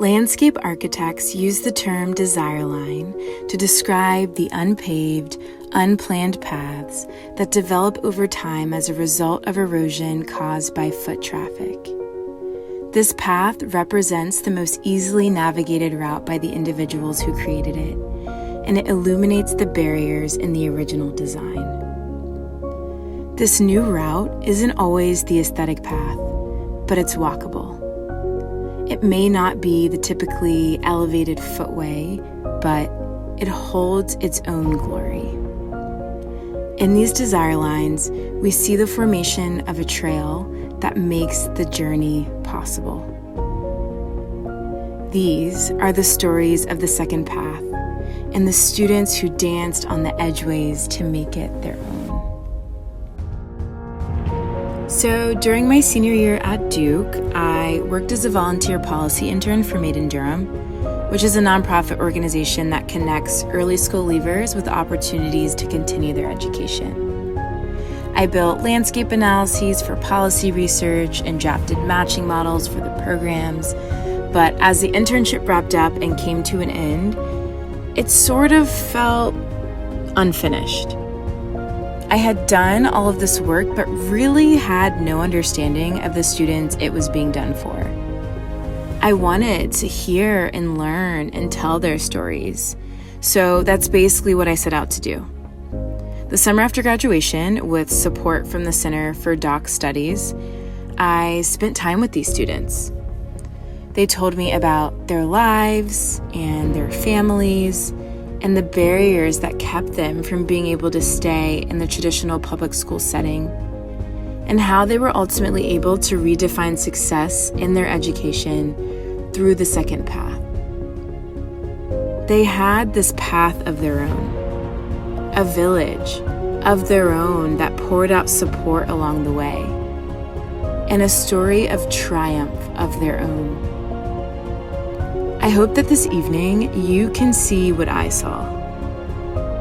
Landscape architects use the term desire line to describe the unpaved, unplanned paths that develop over time as a result of erosion caused by foot traffic. This path represents the most easily navigated route by the individuals who created it, and it illuminates the barriers in the original design. This new route isn't always the aesthetic path, but it's walkable. It may not be the typically elevated footway, but it holds its own glory. In these desire lines, we see the formation of a trail that makes the journey possible. These are the stories of the second path and the students who danced on the edgeways to make it their own. So during my senior year at Duke, I worked as a volunteer policy intern for Made in Durham, which is a nonprofit organization that connects early school leavers with opportunities to continue their education. I built landscape analyses for policy research and drafted matching models for the programs, but as the internship wrapped up and came to an end, it sort of felt unfinished. I had done all of this work, but really had no understanding of the students it was being done for. I wanted to hear and learn and tell their stories, so that's basically what I set out to do. The summer after graduation, with support from the Center for Doc Studies, I spent time with these students. They told me about their lives and their families, and the barriers that kept them from being able to stay in the traditional public school setting, and how they were ultimately able to redefine success in their education through the second path. They had this path of their own, a village of their own that poured out support along the way, and a story of triumph of their own. I hope that this evening you can see what I saw.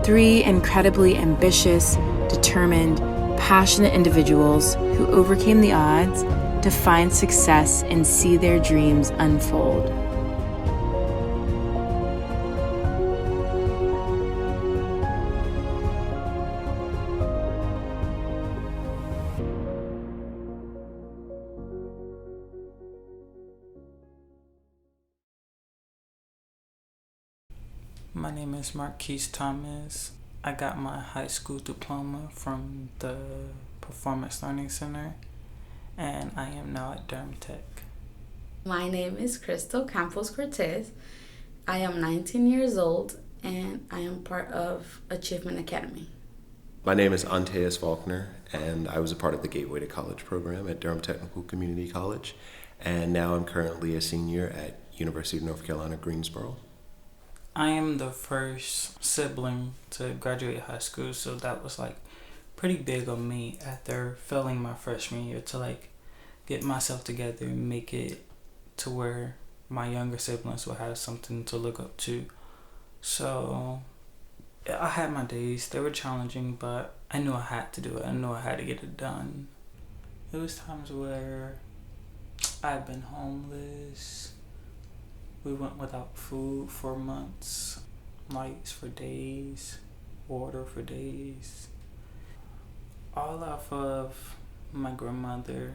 3 incredibly ambitious, determined, passionate individuals who overcame the odds to find success and see their dreams unfold. My name is Marques Thomas. I got my high school diploma from the Performance Learning Center, and I am now at Durham Tech. My name is Campos Cortez. I am 19 years old, and I am part of Achievement Academy. My name is Antaeus Faulkner, and I was a part of the Gateway to College program at Durham Technical Community College, and now I'm currently a senior at University of North Carolina, Greensboro. I am the first sibling to graduate high school, so that was pretty big on me after failing my freshman year to get myself together and make it to where my younger siblings will have something to look up to. So I had my days. They were challenging, but I knew I had to do it. I knew I had to get it done. There was times where I'd been homeless. We went without food for months, lights for days, water for days. All off of my grandmother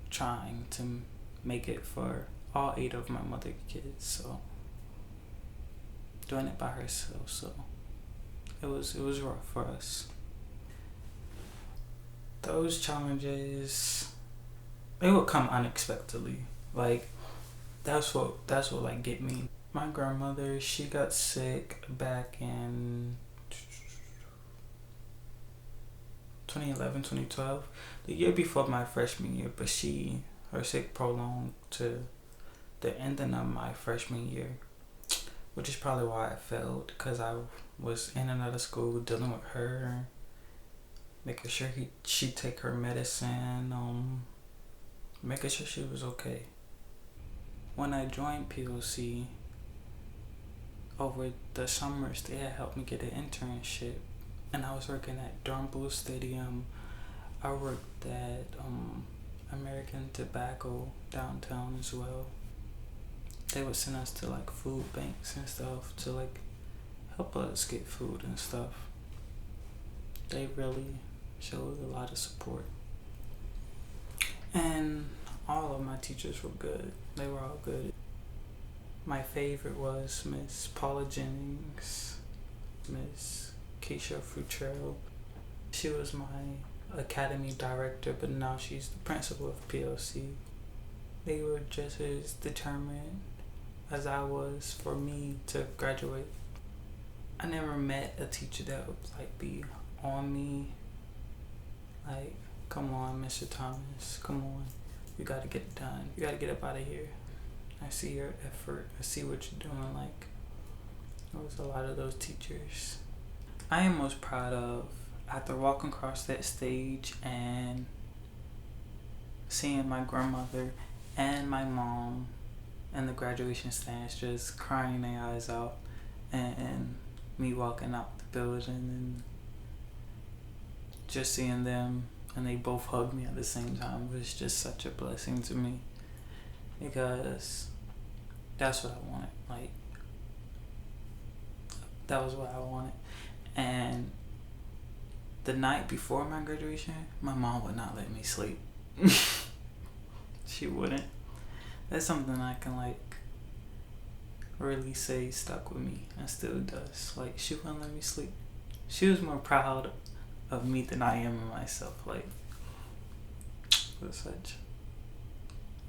trying to make it for all 8 of my mother kids, so doing it by herself, so it was rough for us. Those challenges, they would come unexpectedly. That's what get me. My grandmother, she got sick back in 2011, 2012, the year before my freshman year, but her sick prolonged to the ending of my freshman year, which is probably why I failed, because I was in another school dealing with her, making sure she'd take her medicine, making sure she was okay. When I joined POC, over the summers, they had helped me get an internship, and I was working at Durham Stadium. I worked at American Tobacco downtown as well. they would send us to like food banks and stuff to like help us get food and stuff. They really showed a lot of support. And all of my teachers were good. They were all good. My favorite was Miss Paula Jennings, Miss Keisha Futrell. She was my academy director, but now she's the principal of PLC. They were just as determined as I was for me to graduate. I never met a teacher that would like be on me, like, come on, Mr. Thomas, come on, you gotta get it done, you gotta get up out of here. I see your effort, I see what you're doing. Like, there was a lot of those teachers. I am most proud of, after walking across that stage and seeing my grandmother and my mom and the graduation stands just crying their eyes out, and me walking out the building and just seeing them, and they both hugged me at the same time, was just such a blessing to me, because that's what I wanted. Like, that was what I wanted. And the night before my graduation, my mom would not let me sleep. She wouldn't. That's something I can like really say stuck with me and still does. Like, she wouldn't let me sleep. She was more proud of me than I am of myself. Like, it was such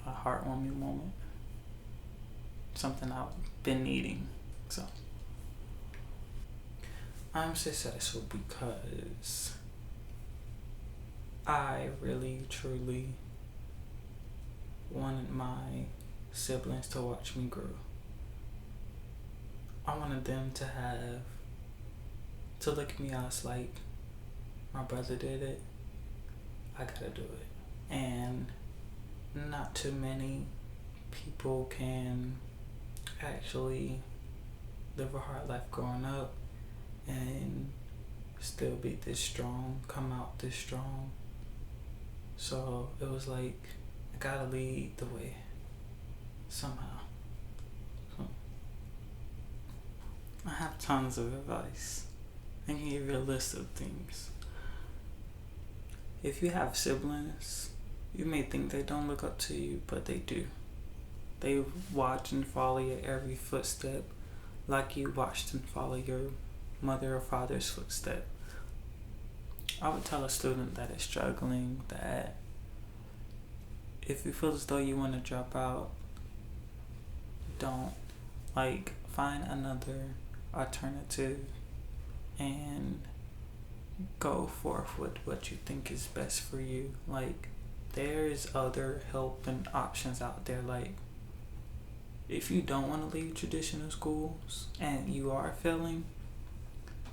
a heartwarming moment. Something I've been needing. So I'm successful because I really truly wanted my siblings to watch me grow. I wanted them to look at me as like, my brother did it, I gotta do it. And not too many people can actually live a hard life growing up and still be this strong, come out this strong. So it was like, I gotta lead the way somehow. So I have tons of advice. I can give you a list of things. If you have siblings, you may think they don't look up to you, but they do. They watch and follow your every footstep, like you watched and follow your mother or father's footstep. I would tell a student that is struggling that if you feel as though you want to drop out, don't. Like, find another alternative and go forth with what you think is best for you. Like, there is other help and options out there. Like, if you don't want to leave traditional schools and you are failing,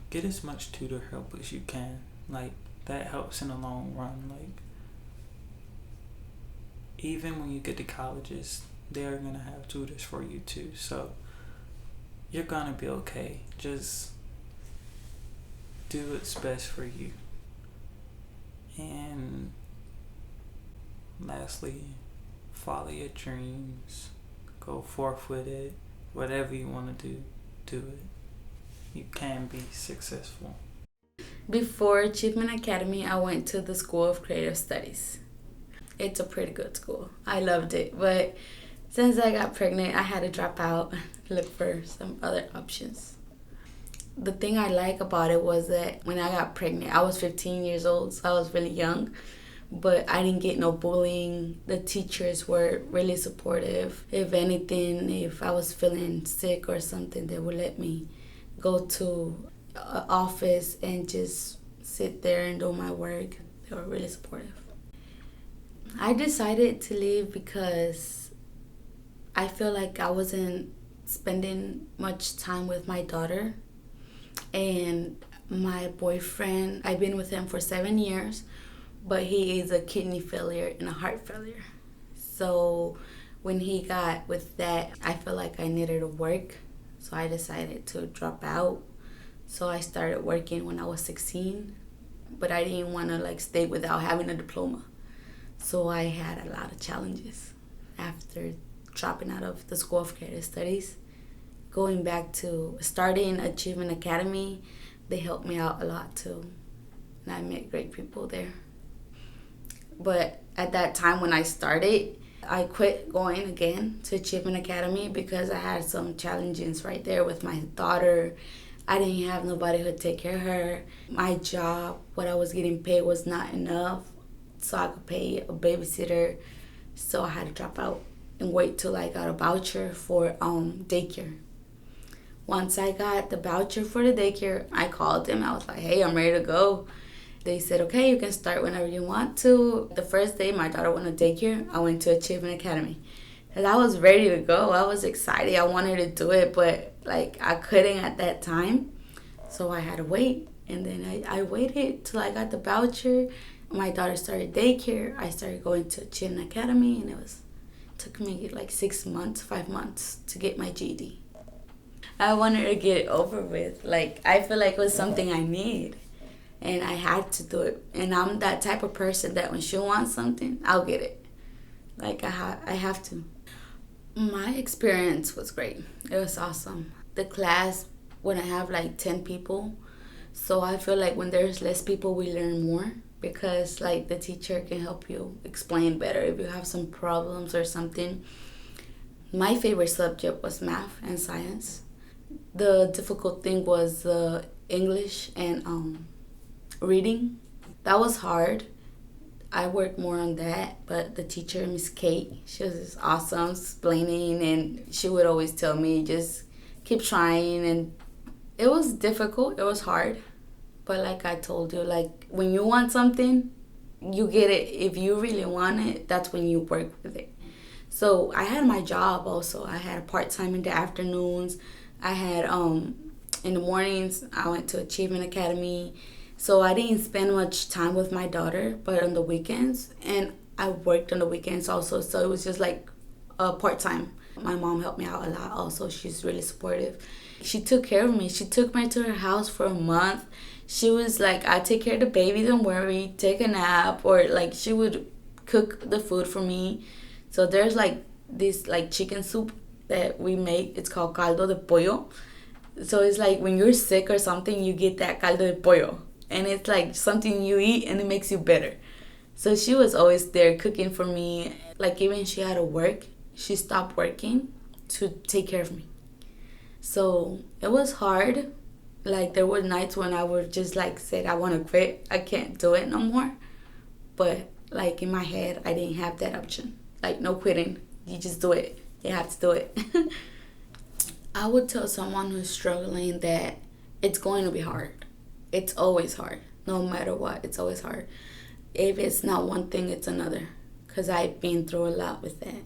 get as much tutor help as you can. Like, that helps in the long run. Like, even when you get to colleges, they're gonna have tutors for you too. So you're gonna be okay. Just do what's best for you. And lastly, follow your dreams. Go forth with it. Whatever you want to do it. You can be successful. Before Achievement Academy, I went to the School of Creative Studies. It's a pretty good school. I loved it. But since I got pregnant, I had to drop out and look for some other options. The thing I like about it was that when I got pregnant, I was 15 years old, so I was really young. But I didn't get no bullying. The teachers were really supportive. If anything, if I was feeling sick or something, they would let me go to an office and just sit there and do my work. They were really supportive. I decided to leave because I feel like I wasn't spending much time with my daughter. And my boyfriend, I've been with him for 7 years, but he is a kidney failure and a heart failure. So when he got with that, I felt like I needed to work. So I decided to drop out. So I started working when I was 16, but I didn't want to stay without having a diploma. So I had a lot of challenges after dropping out of the School of Creative Studies, going back to starting Achievement Academy, they helped me out a lot too. And I met great people there. But at that time when I started, I quit going again to Achievement Academy because I had some challenges right there with my daughter. I didn't have nobody who would take care of her. My job, what I was getting paid was not enough so I could pay a babysitter. So I had to drop out and wait till I got a voucher for daycare. Once I got the voucher for the daycare, I called them. I was like, hey, I'm ready to go. They said, okay, you can start whenever you want to. The first day my daughter went to daycare, I went to Achievement Academy. And I was ready to go. I was excited. I wanted to do it, but I couldn't at that time. So I had to wait. And then I waited till I got the voucher. My daughter started daycare. I started going to Achievement Academy, and it took me 6 months, 5 months to get my GED. I wanted to get it over with. I feel like it was something I need. And I had to do it. And I'm that type of person that when she wants something, I'll get it. I have to. My experience was great. It was awesome. The class, when I have 10 people, so I feel like when there's less people, we learn more. Because the teacher can help you explain better if you have some problems or something. My favorite subject was math and science. The difficult thing was English and reading. That was hard. I worked more on that, but the teacher, Miss Kate, she was just awesome explaining, and she would always tell me just keep trying. And it was difficult. It was hard. But like I told you, when you want something, you get it. If you really want it, that's when you work with it. So I had my job also. I had a part-time in the afternoons. I had, in the mornings, I went to Achievement Academy. So I didn't spend much time with my daughter, but on the weekends. And I worked on the weekends also. So it was just part-time. My mom helped me out a lot also. She's really supportive. She took care of me. She took me to her house for a month. She was like, I take care of the baby, don't worry, take a nap. Or she would cook the food for me. So there's this chicken soup that we make. It's called caldo de pollo. So it's when you're sick or something, you get that caldo de pollo. And it's something you eat and it makes you better. So she was always there cooking for me. Even she had to work, she stopped working to take care of me. So it was hard. There were nights when I would just said, I want to quit. I can't do it no more. But in my head, I didn't have that option. No quitting. You just do it. You have to do it. I would tell someone who's struggling that it's going to be hard. It's always hard. No matter what, it's always hard. If it's not one thing, it's another. Because I've been through a lot with that.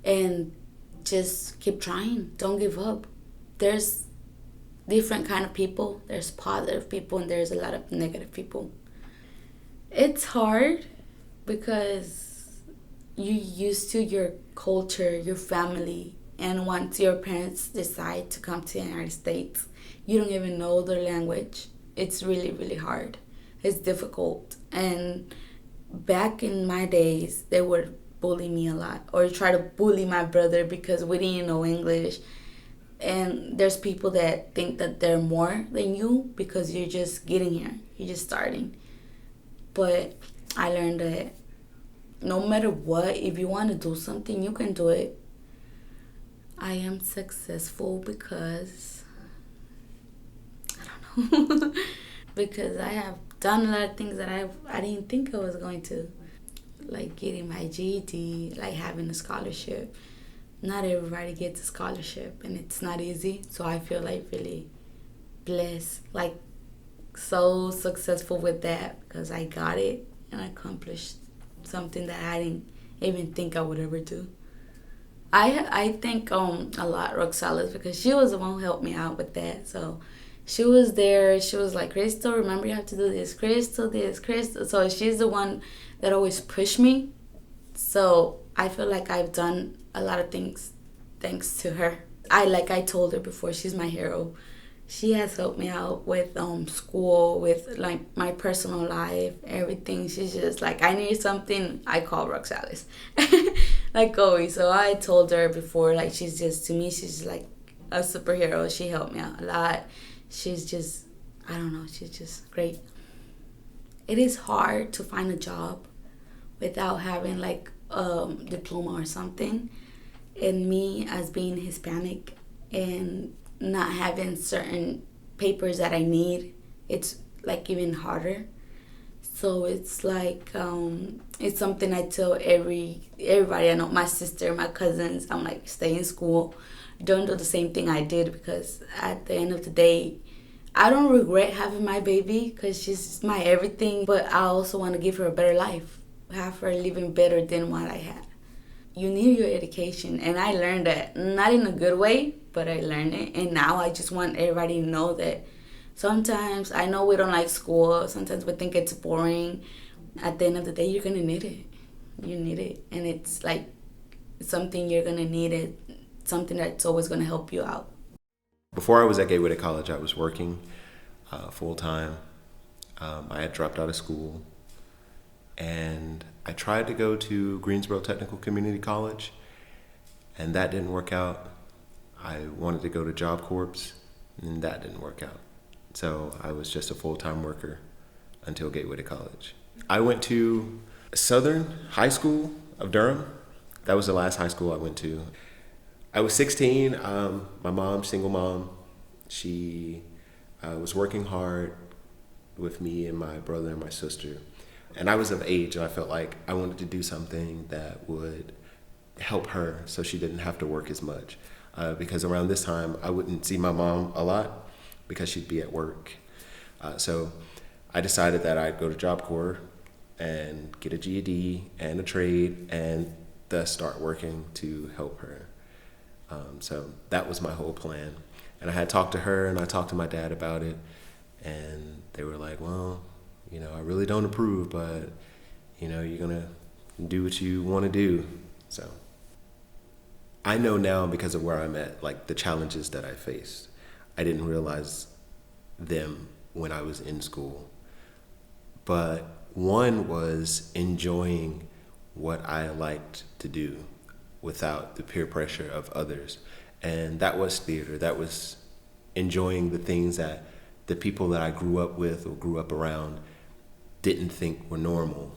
And just keep trying. Don't give up. There's different kind of people. There's positive people and there's a lot of negative people. It's hard because you're used to your culture, your family, and once your parents decide to come to the United States, you don't even know their language. It's really, really hard. It's difficult. And back in my days, they would bully me a lot or try to bully my brother because we didn't know English. And there's people that think that they're more than you because you're just getting here. You're just starting. But I learned that no matter what, if you want to do something, you can do it. I am successful because, I don't know, because I have done a lot of things that I didn't think I was going to. Getting my GED, having a scholarship. Not everybody gets a scholarship, and it's not easy. So I feel really blessed, so successful with that because I got it and I accomplished something that I didn't even think I would ever do. I thank a lot Roxalis because she was the one who helped me out with that. So she was there. She was like, Crystal, remember you have to do this. Crystal, this, Crystal. So she's the one that always pushed me. So I feel like I've done a lot of things thanks to her. I told her before, she's my hero. She has helped me out with school, with my personal life, everything. She's just I need something, I call Roxalis. like always. So I told her before, like, she's just, to me, she's like a superhero. She helped me out a lot. She's just, I don't know, she's just great. It is hard to find a job without having like a diploma or something. And me, as being Hispanic and not having certain papers that I need, it's like even harder. So it's like, it's something I tell everybody I know, my sister, my cousins. I'm like, stay in school. Don't do the same thing I did, because at the end of the day, I don't regret having my baby because she's my everything, but I also want to give her a better life, have her living better than what I had. You need your education, and I learned that, not in a good way, but I learned it, and now I just want everybody to know that sometimes, I know we don't like school, sometimes we think it's boring. At the end of the day, you're going to need it. You need it, and it's like something you're going to need, it, something that's always going to help you out. Before I was at Gateway College, I was working full-time. I had dropped out of school, and I tried to go to Greensboro Technical Community College, and that didn't work out. I wanted to go to Job Corps, and that didn't work out. So I was just a full-time worker until Gateway College. I went to Southern High School of Durham. That was the last high school I went to. I was 16. My mom, single mom, she was working hard with me and my brother and my sister. And I was of age, and I felt like I wanted to do something that would help her so she didn't have to work as much. Because around this time, I wouldn't see my mom a lot because she'd be at work. So I decided that I'd go to Job Corps and get a GED and a trade, and thus start working to help her. So that was my whole plan. And I had talked to her, and I talked to my dad about it, and they were like, well, you know, I really don't approve, but, you know, you're going to do what you want to do. So I know now, because of where I'm at, like the challenges that I faced. I didn't realize them when I was in school. But one was enjoying what I liked to do without the peer pressure of others. And that was theater. That was enjoying the things that the people that I grew up with or grew up around didn't think were normal.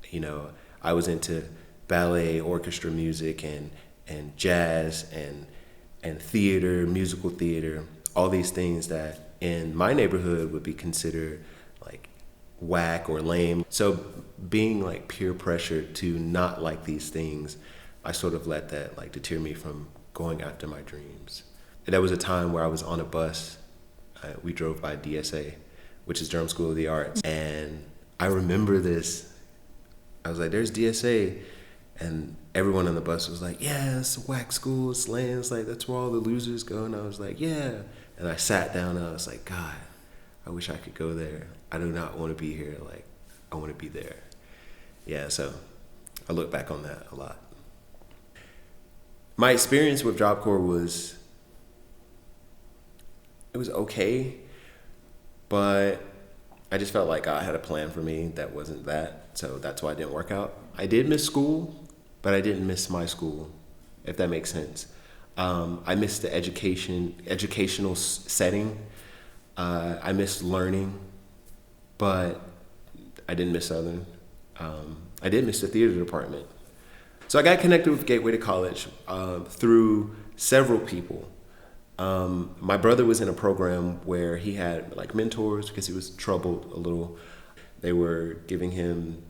You know, I was into ballet, orchestra music, and jazz, and theater, musical theater, all these things that in my neighborhood would be considered like whack or lame. So being like peer pressured to not like these things, I sort of let that like deter me from going after my dreams. And there was a time where I was on a bus. We drove by DSA, which is Durham School of the Arts. And I remember this. I was like, there's DSA. And everyone on the bus was like, yeah, it's a whack school, it's lame, it's like, that's where all the losers go. And I was like, yeah. And I sat down and I was like, God, I wish I could go there. I do not want to be here. Like, I want to be there. Yeah, so I look back on that a lot. My experience with Job Corps was okay, but I just felt like God had a plan for me that wasn't that, so that's why it didn't work out. I did miss school, but I didn't miss my school, if that makes sense. I missed the educational setting. I missed learning, but I didn't miss Southern. I did miss the theater department. So I got connected with Gateway to College through several people. My brother was in a program where he had like mentors because he was troubled a little. They were giving him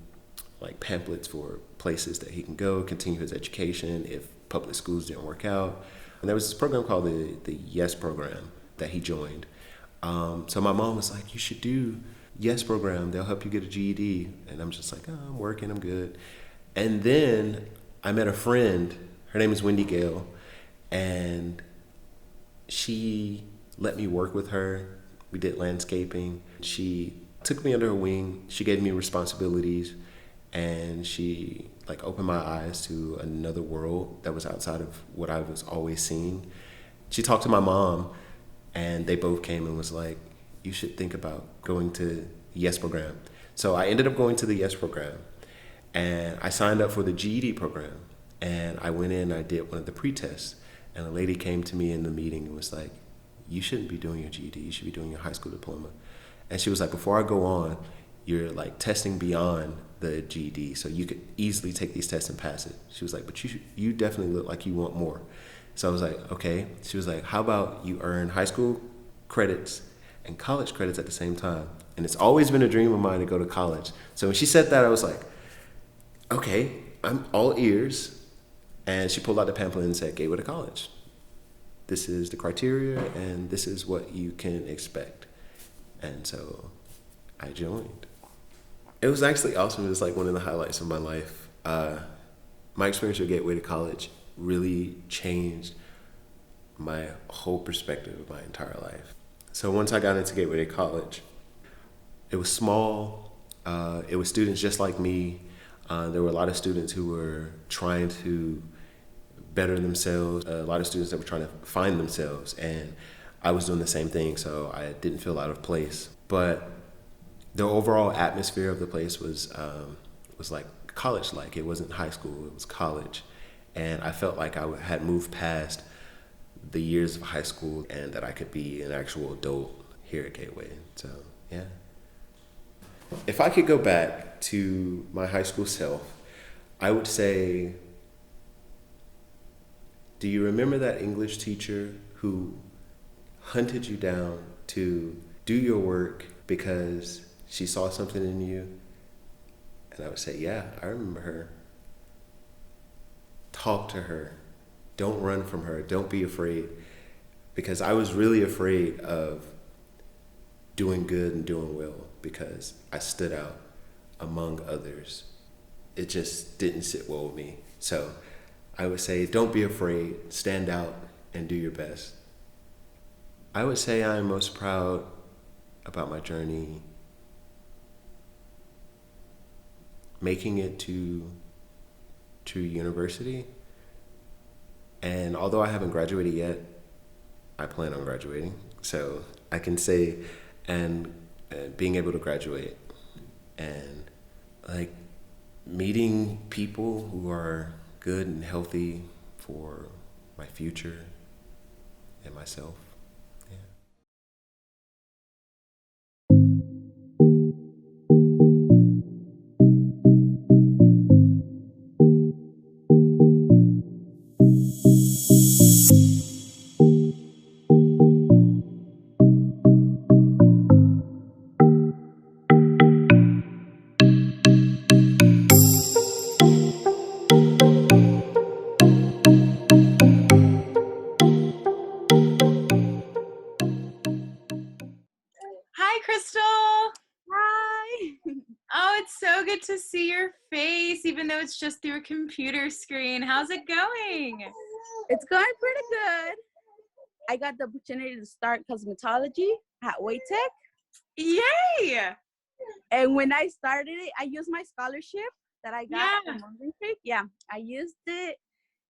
like pamphlets for places that he can go, continue his education if public schools didn't work out. And there was this program called the YES program that he joined. So my mom was like, you should do YES program. They'll help you get a GED. And I'm just like, oh, I'm working, I'm good. And then I met a friend, her name is Wendy Gale, and she let me work with her. We did landscaping. She took me under her wing. She gave me responsibilities, and she like opened my eyes to another world that was outside of what I was always seeing. She talked to my mom, and they both came and was like, you should think about going to the YES program. So I ended up going to the YES program, and I signed up for the GED program. And I went in, I did one of the pre-tests, and a lady came to me in the meeting and was like, you shouldn't be doing your GED, you should be doing your high school diploma. And she was like, before I go on, you're like testing beyond the GED, so you could easily take these tests and pass it. She was like, but you definitely look like you want more. So I was like, okay. She was like, how about you earn high school credits and college credits at the same time? And it's always been a dream of mine to go to college. So when she said that, I was like, okay, I'm all ears. And she pulled out the pamphlet and said, Gateway to College. This is the criteria and this is what you can expect. And so I joined. It was actually awesome. It was like one of the highlights of my life. My experience with Gateway to College really changed my whole perspective of my entire life. So once I got into Gateway to College, it was small. It was students just like me. There were a lot of students who were trying to better themselves, a lot of students that were trying to find themselves, and I was doing the same thing, so I didn't feel out of place. But the overall atmosphere of the place was like college-like. It wasn't high school, it was college. And I felt like I had moved past the years of high school and that I could be an actual adult here at Gateway. So, yeah. If I could go back to my high school self, I would say, do you remember that English teacher who hunted you down to do your work because she saw something in you? And I would say, yeah, I remember her. Talk to her. Don't run from her. Don't be afraid. Because I was really afraid of doing good and doing well because I stood out among others. It just didn't sit well with me. So I would say, don't be afraid, stand out, and do your best. I would say I'm most proud about my journey making it to university. And although I haven't graduated yet, I plan on graduating. So I can say, and being able to graduate and like meeting people who are good and healthy for my future and myself. Yeah. Hi, Crystal. Hi. Oh, it's so good to see your face, even though it's just through a computer screen. How's it going? It's going pretty good. I got the opportunity to start cosmetology at Waytech. Yay! And when I started it, I used my scholarship that I got Yeah. from Olympic. Yeah, I used it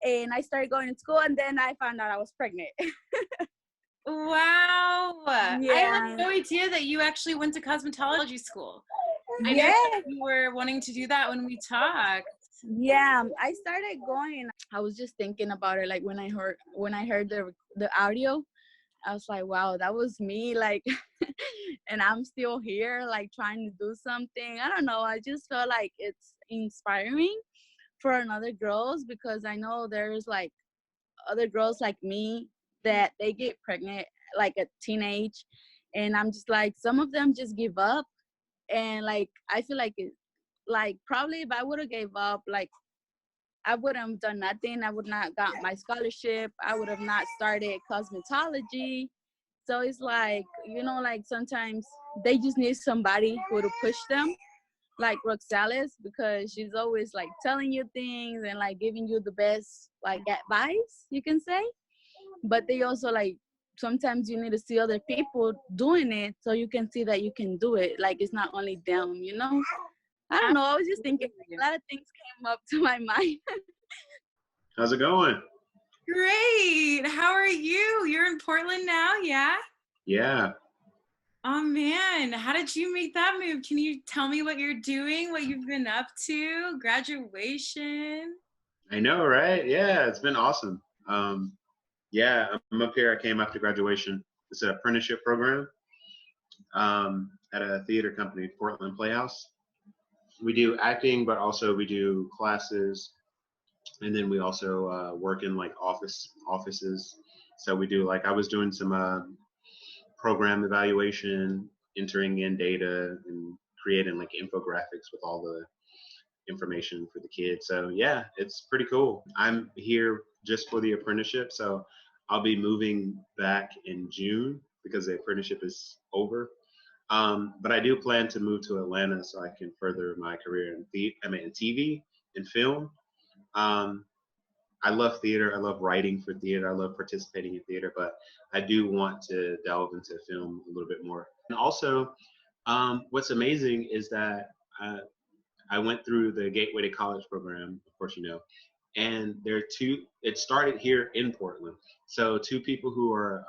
and I started going to school and then I found out I was pregnant. Wow. I Yeah. had no idea that you actually went to cosmetology school. I know Yeah. that you were wanting to do that when we talked. Yeah, I started going. I was just thinking about it, like when I heard the audio, I was like, wow, that was me, like, and I'm still here, like trying to do something. I don't know. I just felt like it's inspiring for another girls because I know there's like other girls like me that they get pregnant like at teenage, and I'm just like, some of them just give up, and like I feel like it, like probably if I would have gave up, like I would have done nothing. I would not got my scholarship. I would have not started cosmetology. So it's like, you know, like sometimes they just need somebody who to push them, like Roxalis, because she's always like telling you things and like giving you the best like advice, you can say. But they also like, sometimes you need to see other people doing it so you can see that you can do it. Like it's not only them, you know? I don't know. I was just thinking like, a lot of things came up to my mind. How's it going? Great. How are you? You're in Portland now, yeah? Yeah. Oh man, how did you make that move? Can you tell me what you're doing, what you've been up to? Graduation? I know, right? Yeah, it's been awesome. Yeah, I'm up here. I came after graduation. It's an apprenticeship program at a theater company, Portland Playhouse. We do acting, but also we do classes, and then we also work in like offices. So we do like I was doing some program evaluation, entering in data, and creating like infographics with all the information for the kids. So yeah, it's pretty cool. I'm here just for the apprenticeship, so I'll be moving back in June because the apprenticeship is over. But I do plan to move to Atlanta so I can further my career in TV and film. Um, I love theater. I love writing for theater. I love participating in theater, but I do want to delve into film a little bit more. And also, what's amazing is that uh, I went through the Gateway to College program, of course, you know, and there are two. It started here in Portland, so two people who are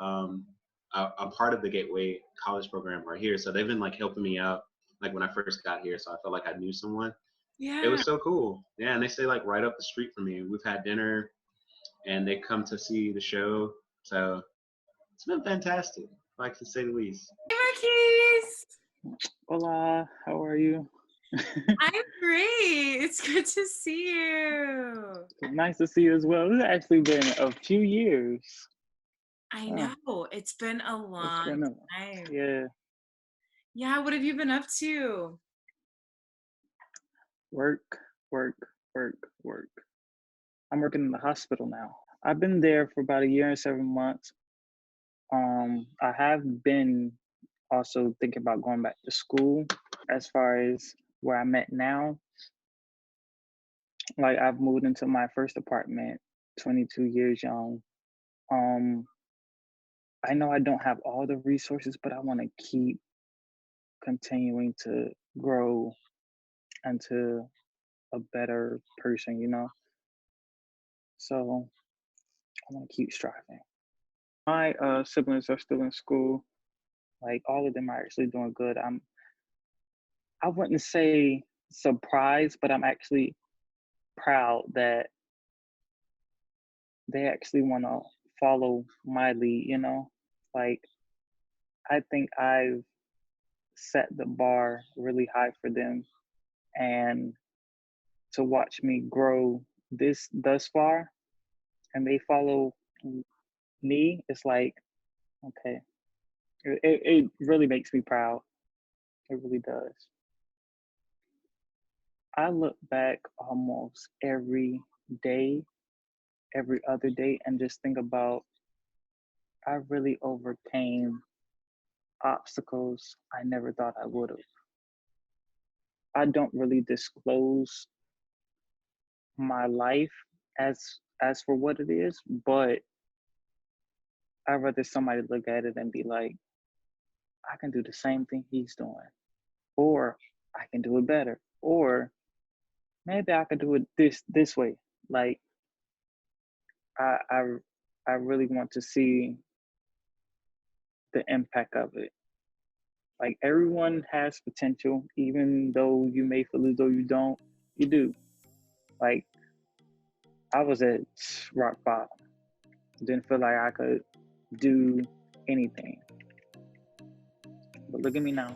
a part of the Gateway College program are here. So they've been like helping me out, like when I first got here. So I felt like I knew someone. It Yeah. was so cool. Yeah, and they stay like right up the street from me. We've had dinner, and they come to see the show. So it's been fantastic, if I can say the least. Hey, Marquise. Hola, how are you? I'm great. It's good to see you. Nice to see you as well. It's actually been a few years. I Huh, know. It's been a it's long been a, time. yeah, Yeah, what have you been up to? work, work, work, work. I'm working in the hospital now. I've been there for about a year and 7 months. I have been also thinking about going back to school. As far as where I'm at now, like I've moved into my first apartment, 22 years young. Um, I know I don't have all the resources, but I want to keep continuing to grow into a better person, you know? So I want to keep striving. My siblings are still in school. Like all of them are actually doing good. I wouldn't say surprised, but I'm actually proud that they actually want to follow my lead, you know? Like I think I've set the bar really high for them, and to watch me grow this thus far and they follow me, it's like, okay, it really makes me proud. It really does. I look back almost every day, every other day, and just think about I really overcame obstacles I never thought I would have. I don't really disclose my life as for what it is, but I'd rather somebody look at it and be like, I can do the same thing he's doing, or I can do it better, or maybe I could do it this way. Like I I I really want to see the impact of it. Like everyone has potential, even though you may feel as though you don't, you do. Like I was at rock bottom. Didn't feel like I could do anything. But look at me now.